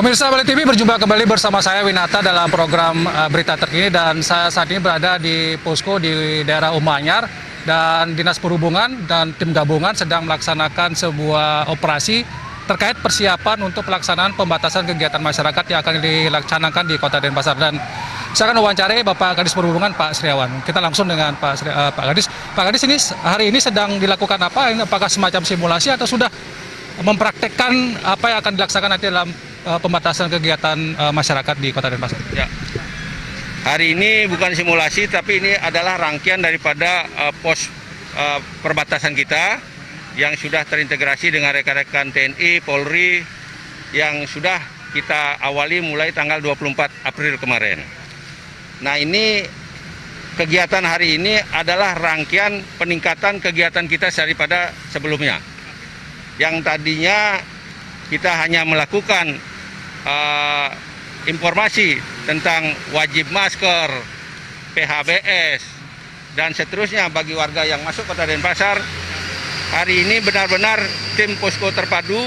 Pemirsa Bali TV, berjumpa kembali bersama saya Winata dalam program berita terkini, dan saya saat ini berada di posko di daerah Umanyar, dan Dinas Perhubungan dan tim gabungan sedang melaksanakan sebuah operasi terkait persiapan untuk pelaksanaan pembatasan kegiatan masyarakat yang akan dilaksanakan di Kota Denpasar. Dan saya akan wawancarai Bapak Kadis Perhubungan, Pak Sriawan. Kita langsung dengan Pak Kadis. Pak Kadis, ini hari ini sedang dilakukan apa? Apakah semacam simulasi atau sudah mempraktekkan apa yang akan dilaksanakan nanti dalam pembatasan kegiatan masyarakat di Kota Denpasar? Ya. Hari ini bukan simulasi, tapi ini adalah rangkaian daripada pos perbatasan kita yang sudah terintegrasi dengan rekan-rekan TNI, Polri, yang sudah kita awali mulai tanggal 24 April kemarin. Nah, ini kegiatan hari ini adalah rangkaian peningkatan kegiatan kita daripada sebelumnya. Yang tadinya kita hanya melakukan informasi tentang wajib masker, PHBS, dan seterusnya bagi warga yang masuk Kota Denpasar. Hari ini benar-benar tim posko terpadu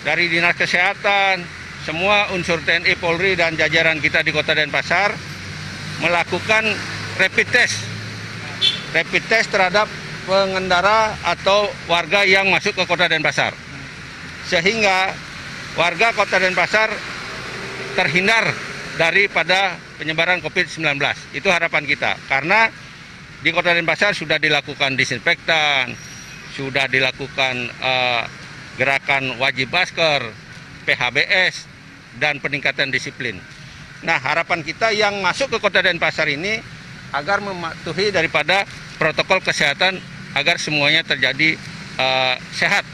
dari Dinas Kesehatan, semua unsur TNI, Polri, dan jajaran kita di Kota Denpasar melakukan rapid test terhadap pengendara atau warga yang masuk ke Kota Denpasar, sehingga warga Kota Denpasar terhindar daripada penyebaran COVID-19. Itu harapan kita, karena di Kota Denpasar sudah dilakukan disinfektan, sudah dilakukan gerakan wajib masker, PHBS, dan peningkatan disiplin. Nah, harapan kita yang masuk ke Kota Denpasar ini agar mematuhi daripada protokol kesehatan agar semuanya terjadi sehat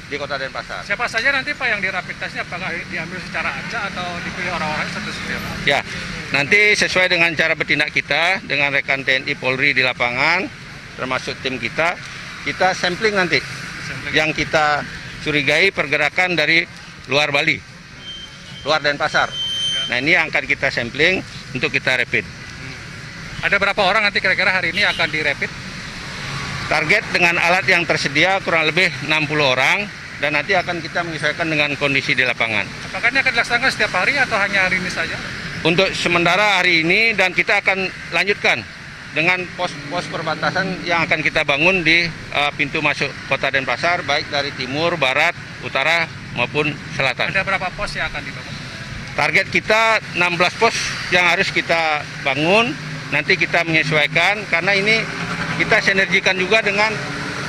di Kota Denpasar. Siapa saja nanti Pak yang di rapid testnya, apakah diambil secara acak atau dipilih orang-orang tertentu? Ya, nanti sesuai dengan cara bertindak kita dengan rekan TNI, Polri di lapangan, termasuk tim kita sampling nanti yang kita curigai pergerakan dari luar Bali, luar Denpasar. Nah, ini yang akan kita sampling untuk kita rapid. Ada berapa orang nanti kira-kira hari ini akan dirapid? Target dengan alat yang tersedia kurang lebih 60 orang, dan nanti akan kita menyesuaikan dengan kondisi di lapangan. Apakah ini akan dilaksanakan setiap hari atau hanya hari ini saja? Untuk sementara hari ini, dan kita akan lanjutkan dengan pos-pos perbatasan yang akan kita bangun di pintu masuk Kota Denpasar, baik dari timur, barat, utara, maupun selatan. Ada berapa pos yang akan dibangun? Target kita 16 pos yang harus kita bangun. Nanti kita menyesuaikan, karena ini kita sinergikan juga dengan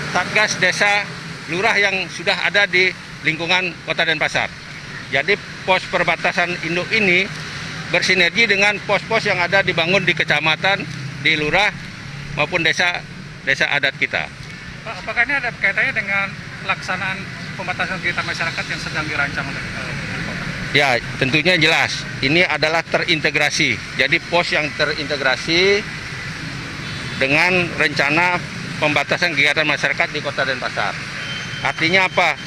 Satgas Desa Lurah yang sudah ada di lingkungan Kota Denpasar. Jadi pos perbatasan induk ini bersinergi dengan pos-pos yang ada dibangun di kecamatan, di lurah, maupun desa adat kita. Pak, apakah ini ada kaitannya dengan pelaksanaan pembatasan kegiatan masyarakat yang sedang dirancang oleh kota? Ya, tentunya jelas. Ini adalah terintegrasi. Jadi pos yang terintegrasi dengan rencana pembatasan kegiatan masyarakat di Kota Denpasar. Artinya apa?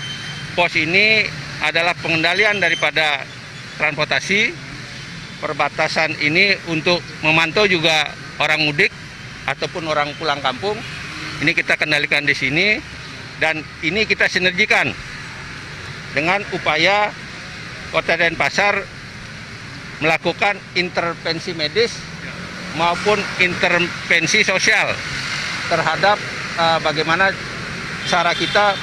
Pos ini adalah pengendalian daripada transportasi. Perbatasan ini untuk memantau juga orang mudik ataupun orang pulang kampung. Ini kita kendalikan di sini, dan ini kita sinergikan dengan upaya Kota Denpasar melakukan intervensi medis maupun intervensi sosial terhadap bagaimana cara kita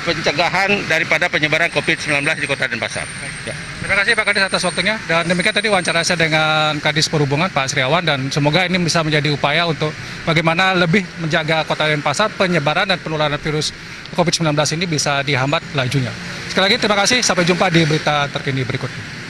pencegahan daripada penyebaran COVID-19 di Kota Denpasar. Ya. Terima kasih Pak Kadis atas waktunya, dan demikian tadi wawancara saya dengan Kadis Perhubungan Pak Sriawan, dan semoga ini bisa menjadi upaya untuk bagaimana lebih menjaga Kota Denpasar, penyebaran dan penularan virus COVID-19 ini bisa dihambat lajunya. Sekali lagi terima kasih, sampai jumpa di berita terkini berikutnya.